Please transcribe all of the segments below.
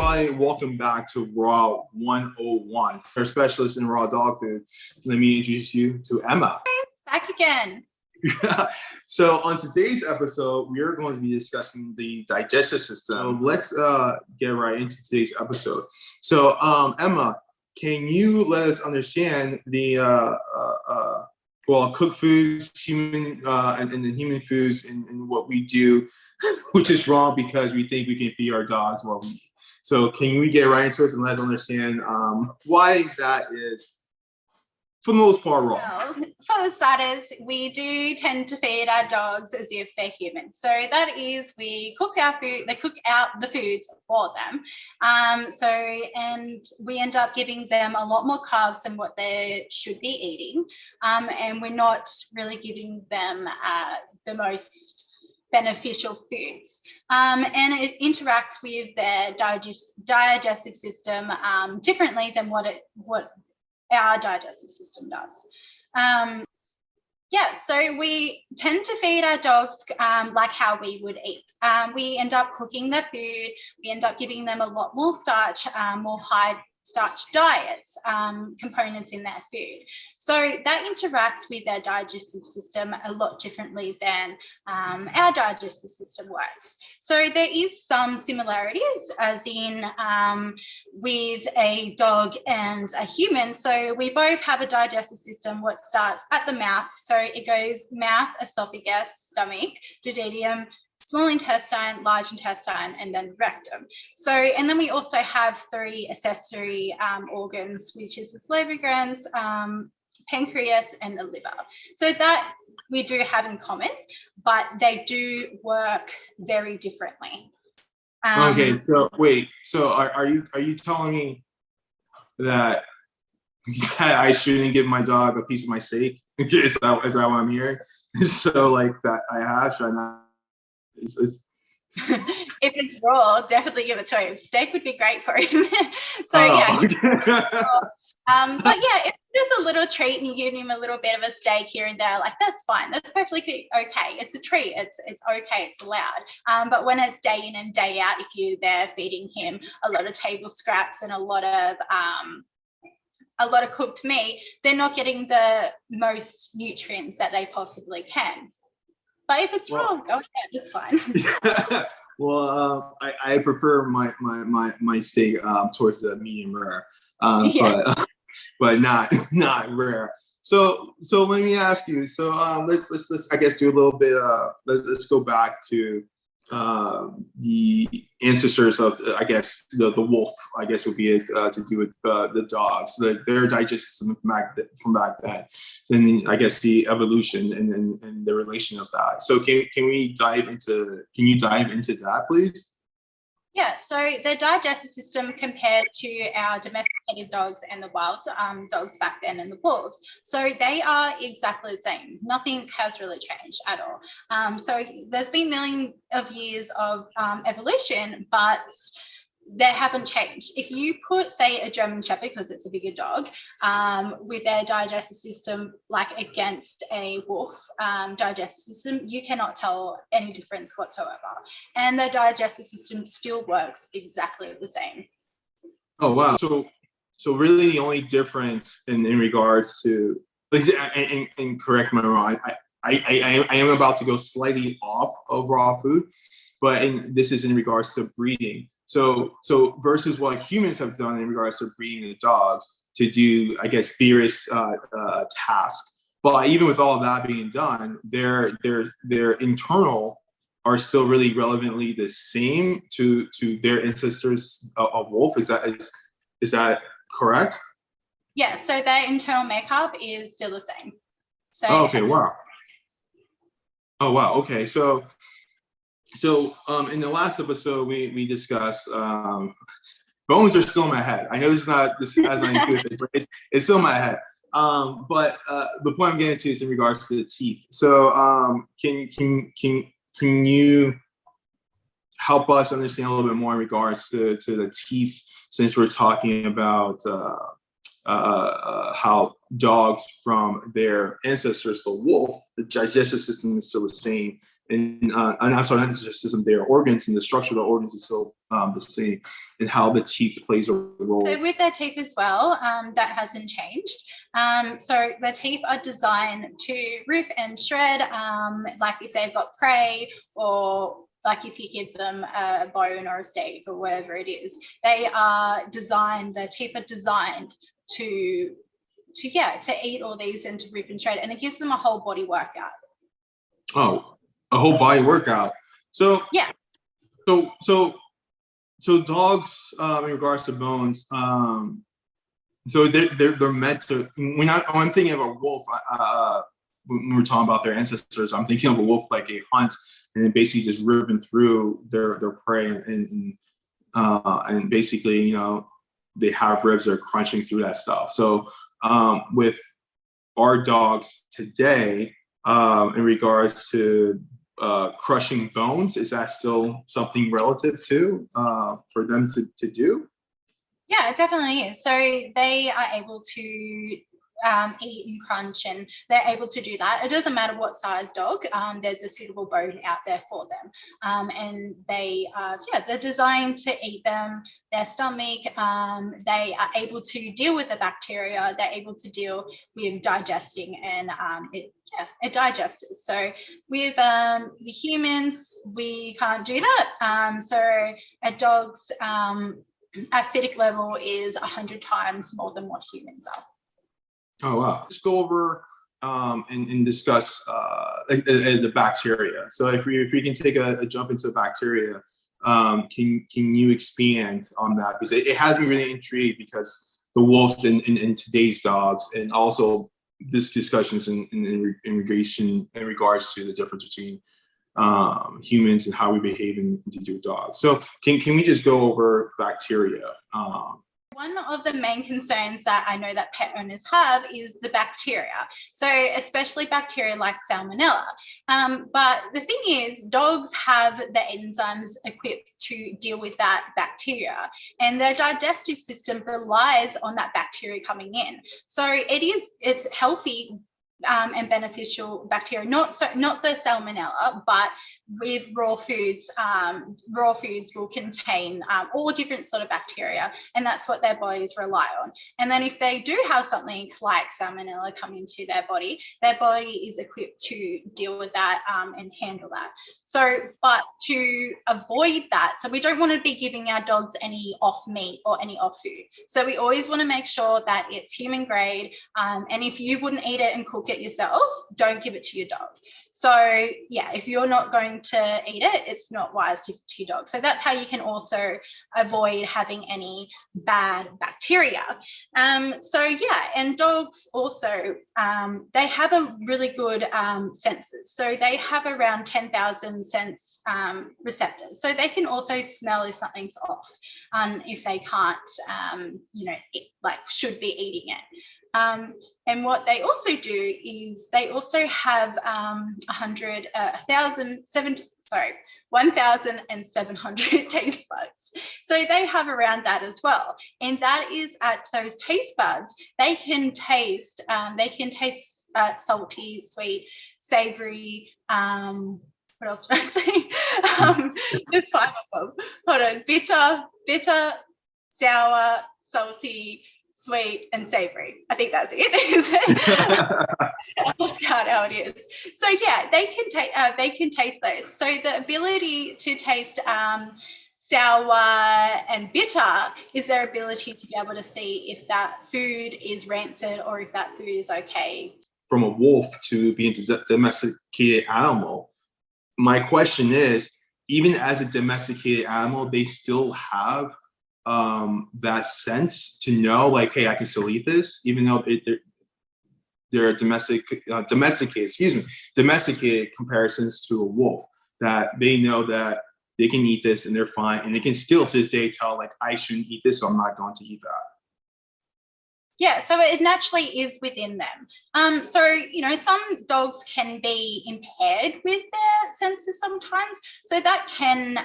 everybody, welcome back to Raw 101, our specialist in raw dog food. Let me introduce you to Emmah. Back again. So on today's episode, we are going to be discussing the digestive system. So let's get right into today's episode. So Emmah, can you let us understand the cooked foods, human and the human foods, and what we do, which is wrong because we think we can feed our dogs while we eat. So can we get right into it and let us understand why that is, for the most part, wrong? Well, for the starters, we do tend to feed our dogs as if they're humans. So that is, we cook our food, they cook out the foods for them. And we end up giving them a lot more carbs than what they should be eating. And we're not really giving them the most beneficial foods. And it interacts with their digestive system differently than what our digestive system does. So we tend to feed our dogs like how we would eat. We end up cooking their food. We end up giving them a lot more starch, more high starch diets, components in their food. So that interacts with their digestive system a lot differently than our digestive system works. So there is some similarities, as in with a dog and a human. So we both have a digestive system what starts at the mouth. So it goes mouth, esophagus, stomach, duodenum, small intestine, large intestine, and then rectum. So, and then we also have three accessory organs, which is the salivary glands, pancreas, and the liver. So that we do have in common, but they do work very differently. Okay, so wait, so are you telling me that I shouldn't give my dog a piece of my steak? Is that what I'm hearing? So like that I have, should I not? If it's raw, definitely give it to him. Steak would be great for him. Okay. But yeah, if there's a little treat and you give him a little bit of a steak here and there, like that's fine. That's perfectly okay. It's a treat. It's okay. It's allowed. But when it's day in and day out, if you're there feeding him a lot of table scraps and a lot of cooked meat, they're not getting the most nutrients that they possibly can. But if it's wrong, go ahead, it's fine. Well, I prefer my steak towards the medium rare, but not rare. So let me ask you. So let's I guess do a little bit. Let's go back to the ancestors of I guess the wolf. I guess would be to do with the dogs, their digestive system from back then. Then I guess the evolution and the relation of that. So can you dive into that, please? Yeah, so the digestive system compared to our domesticated dogs and the wild dogs back then and the wolves, so they are exactly the same. Nothing has really changed at all. So there's been millions of years of evolution, but they haven't changed. If you put, say, a German Shepherd, because it's a bigger dog, with their digestive system, like against a wolf digestive system, you cannot tell any difference whatsoever. And the digestive system still works exactly the same. Oh, wow. So really the only difference in regards to, and correct me if I'm wrong, I am about to go slightly off of raw food, but this is in regards to breeding. So versus what humans have done in regards to breeding the dogs to do, I guess, various tasks. But even with all of that being done, their internal are still really relevantly the same to their ancestors of wolf. Is that correct? Yeah. So their internal makeup is still the same. So. Oh, okay. Wow. Oh wow. Okay. So in the last episode, we discussed bones are still in my head. I know this has nothing to do with it, but it's still in my head. But the point I'm getting to is in regards to the teeth. So can you help us understand a little bit more in regards to the teeth, since we're talking about how dogs from their ancestors, the wolf, the digestive system is still the same and I'm sorry, not just system, their organs and the structure of the organs is still the same, and how the teeth plays a role. So with their teeth as well, that hasn't changed. So their teeth are designed to rip and shred, like if they've got prey, or like if you give them a bone or a steak or whatever it is, their teeth are designed to eat all these and to rip and shred, and it gives them a whole body workout. Oh, a whole body workout. So yeah. So dogs, in regards to bones, so they're meant to. When I'm thinking of a wolf, when we're talking about their ancestors, I'm thinking of a wolf like a hunt, and then basically just ripping through their prey, and basically, you know, they have ribs that are crunching through that stuff. So with our dogs today, in regards to crushing bones, is that still something relative to for them to do? Yeah, it definitely is. So they are able to eat and crunch, and they're able to do that. It doesn't matter what size dog, there's a suitable bone out there for them. And they're designed to eat them. Their stomach, they are able to deal with the bacteria. They're able to deal with digesting, and it digests. So with the humans, we can't do that. So a dog's acidic level is 100 times more than what humans are. Oh, wow. Let's go over and discuss the bacteria. So if we can take a jump into bacteria, can you expand on that? Because it has me really intrigued, because the wolves in today's dogs, and also this discussion is in regards to the difference between humans and how we behave to do dogs. So can we just go over bacteria? One of the main concerns that I know that pet owners have is the bacteria. So especially bacteria like salmonella. But the thing is, dogs have the enzymes equipped to deal with that bacteria, and their digestive system relies on that bacteria coming in. So it's healthy and beneficial bacteria, not the salmonella, but with raw foods will contain all different sort of bacteria, and that's what their bodies rely on. And then if they do have something like salmonella come into their body is equipped to deal with that and handle that. So, but to avoid that, so we don't want to be giving our dogs any off meat or any off food. So we always want to make sure that it's human grade, and if you wouldn't eat it and cook it yourself, don't give it to your dog. So yeah, if you're not going to eat it, it's not wise to your dog. So that's how you can also avoid having any bad bacteria. So yeah, and dogs also, they have a really good senses. So they have around 10,000 sense receptors. So they can also smell if something's off, if they can't, should be eating it. And what they also do is they also have 1,700 taste buds. So they have around that as well. And that is at those taste buds, they can taste salty, sweet, savory, what else did I say? There's 5 of them. Hold on. Bitter, sour, salty, sweet, and savory. I think that's it. I lost count how it is. So yeah, they can taste those. So the ability to taste sour and bitter is their ability to be able to see if that food is rancid or if that food is okay. From a wolf to being a domesticated animal, my question is, even as a domesticated animal, they still have that sense to know, like, hey, I can still eat this, even though they're domesticated comparisons to a wolf, that they know that they can eat this and they're fine, and they can still to this day tell, like, I shouldn't eat this, so I'm not going to eat that. Yeah, so it naturally is within them. So, some dogs can be impaired with their senses sometimes. So that can,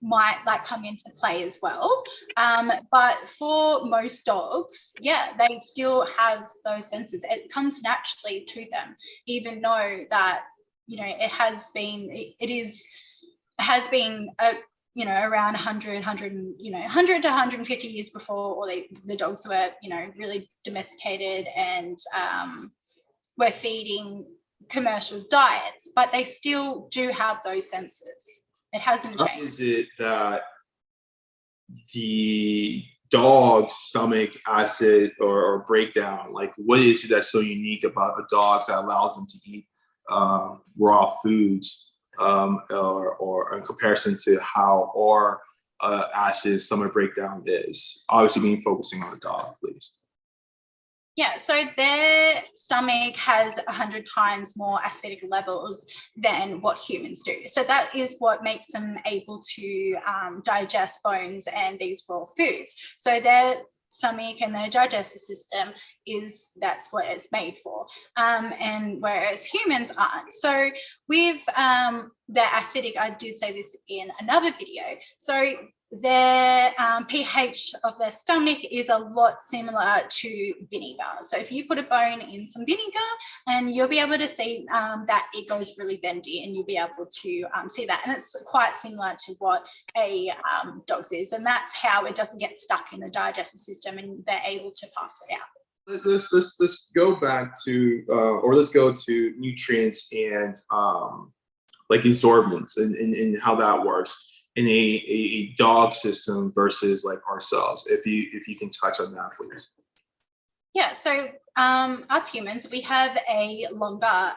might like come into play as well. But for most dogs, yeah, they still have those senses. It comes naturally to them, even though that, you know, it has been you know, around 100 to 150 years before all the dogs were, you know, really domesticated and were feeding commercial diets, but they still do have those senses. It hasn't changed. How is it that the dog's stomach acid or breakdown, like what is it that's so unique about a dog that allows them to eat raw foods, or in comparison to how our acid stomach breakdown is? Obviously, being focusing on the dog, please. Yeah, so their stomach has 100 times more acidic levels than what humans do. So that is what makes them able to digest bones and these raw foods. So their stomach and their digestive system that's what it's made for, and whereas humans aren't. So with the acidic, I did say this in another video, so their pH of their stomach is a lot similar to vinegar. So if you put a bone in some vinegar, and you'll be able to see that it goes really bendy, and you'll be able to see that, and it's quite similar to what a dog's is, and that's how it doesn't get stuck in the digestive system and they're able to pass it out. Let's go back to or let's go to nutrients and like absorbance and how that works in a dog system versus like ourselves. If you can touch on that, please. Yeah, so us humans, we have a longer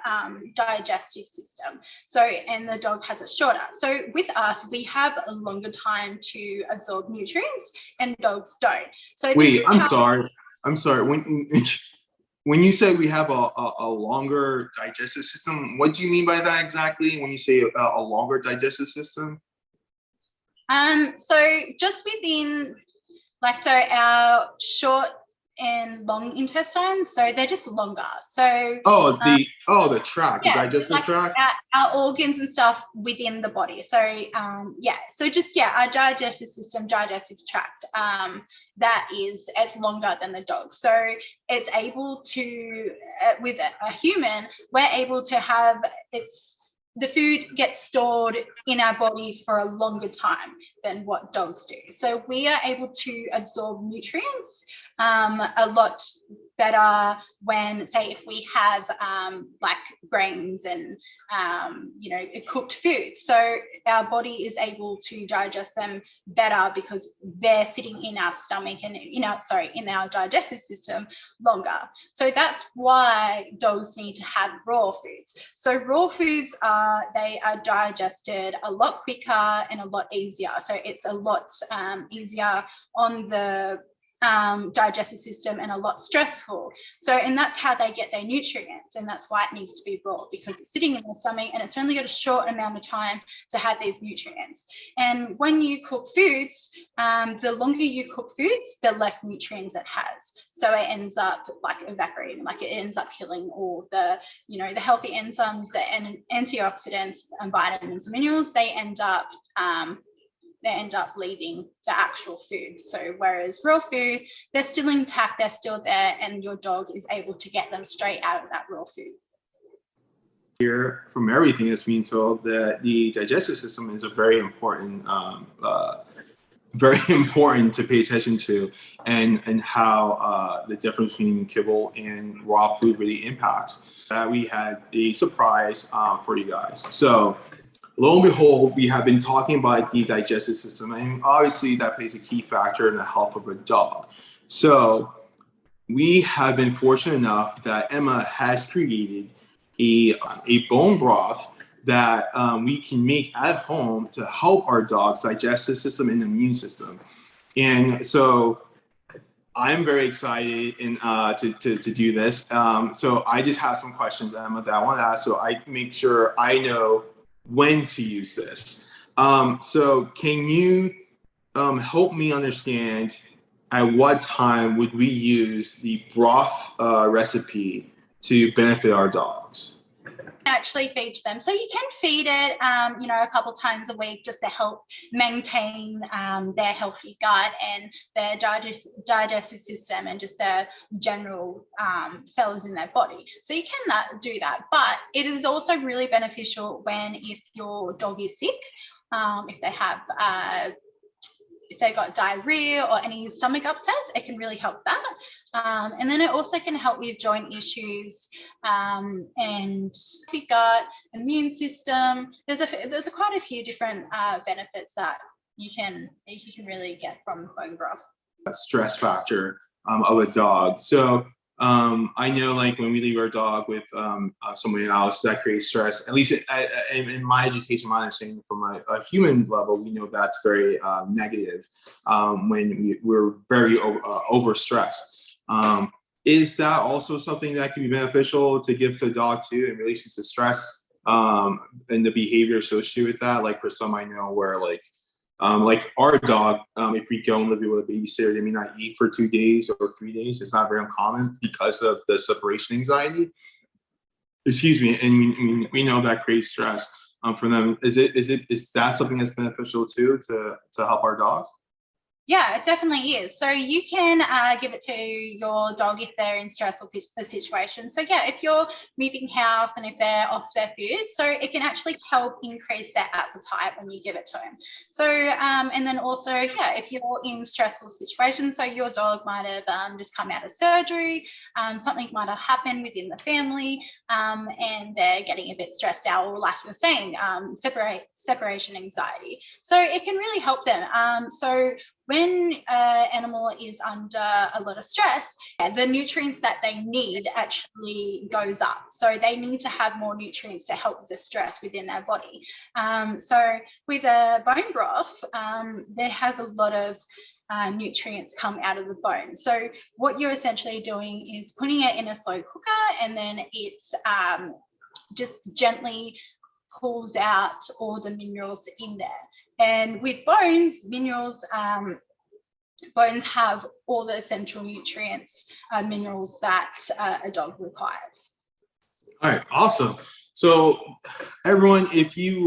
digestive system. So, and the dog has a shorter. So with us, we have a longer time to absorb nutrients, and dogs don't. So wait, I'm sorry. When you say we have a longer digestive system, what do you mean by that exactly? When you say a longer digestive system? So just within, like, so our short and long intestines, so they're just longer. So the tract, the digestive tract, our organs and stuff within the body. So our digestive system, digestive tract, it's longer than the dog. So it's able to, with a human, we're able to have the food gets stored in our body for a longer time than what dogs do. So we are able to absorb nutrients a lot better when, say, if we have like grains and cooked food. So our body is able to digest them better because they're sitting in our stomach and in our digestive system longer. So that's why dogs need to have raw foods. So raw foods are digested a lot quicker and a lot easier. So it's a lot easier on the digestive system and a lot stressful. So, and that's how they get their nutrients, and that's why it needs to be raw, because it's sitting in the stomach and it's only got a short amount of time to have these nutrients. And when you cook foods, the longer you cook foods, the less nutrients it has. So it ends up like evaporating, like it ends up killing all the healthy enzymes and antioxidants and vitamins and minerals. They end up leaving the actual food. So whereas raw food, they're still intact, they're still there, and your dog is able to get them straight out of that raw food. Here, from everything that's being told, that the digestive system is a very important to pay attention to, and how the difference between kibble and raw food really impacts. We had a surprise for you guys. So lo and behold, we have been talking about the digestive system, and obviously that plays a key factor in the health of a dog. So we have been fortunate enough that Emmah has created a bone broth that we can make at home to help our dog's digestive system and immune system. And so I'm very excited to do this. So I just have some questions, Emmah, that I want to ask, so I make sure I know when to use this. So can you help me understand at what time would we use the broth recipe to benefit our dogs? actually feed to them. So you can feed it, a couple times a week just to help maintain their healthy gut and their digestive system and just their general cells in their body. So you can do that, but it is also really beneficial if your dog is sick, if they have if they got diarrhea or any stomach upsets, it can really help that. And then it also can help with joint issues and gut, immune system. There's quite a few different benefits that you can really get from bone broth. Stress factor of a dog. So I know, like, when we leave our dog with somebody else, that creates stress. At least in my education, my understanding from a human level, we know that's very negative when we're very overstressed. Is that also something that can be beneficial to give to a dog too in relation to stress and the behavior associated with that? Like, for some I know where like our dog, if we go and live with a babysitter, they may not eat for 2 days or 3 days. It's not very uncommon because of the separation anxiety. Excuse me, and we know that creates stress for them. Is that something that's beneficial too to help our dogs? Yeah, it definitely is. So you can give it to your dog if they're in stressful situations. So yeah, if you're moving house and if they're off their food, so it can actually help increase their appetite when you give it to them. So and then also, yeah, if you're in stressful situations, so your dog might have just come out of surgery, something might have happened within the family, and they're getting a bit stressed out, or like you were saying, separation anxiety. So it can really help them. So when an animal is under a lot of stress, the nutrients that they need actually goes up. So they need to have more nutrients to help with the stress within their body. So with a bone broth, there has a lot of nutrients come out of the bone. So what you're essentially doing is putting it in a slow cooker, and then it's just gently pulls out all the minerals in there. And with bones, bones have all the essential nutrients, minerals that a dog requires. All right, awesome. So everyone, we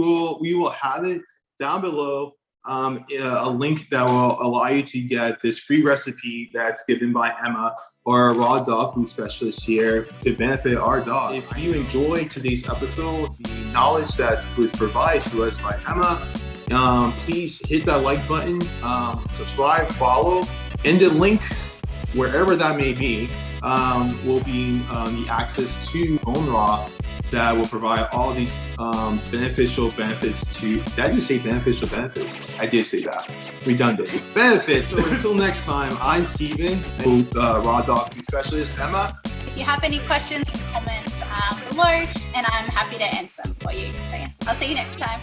will have it down below, a link that will allow you to get this free recipe that's given by Emmah, or a raw dog food specialist here, to benefit our dog. If you enjoyed today's episode, the knowledge that was provided to us by Emmah, please hit that like button, subscribe, follow, and the link, wherever that may be, will be the access to bone broth that will provide all these beneficial benefits to. Did I just say beneficial benefits? I did say that. Redundant. Benefits. So until next time, I'm Steven, raw dog food specialist, Emmah. If you have any questions, you can comment below, and I'm happy to answer them for you. So yeah, I'll see you next time.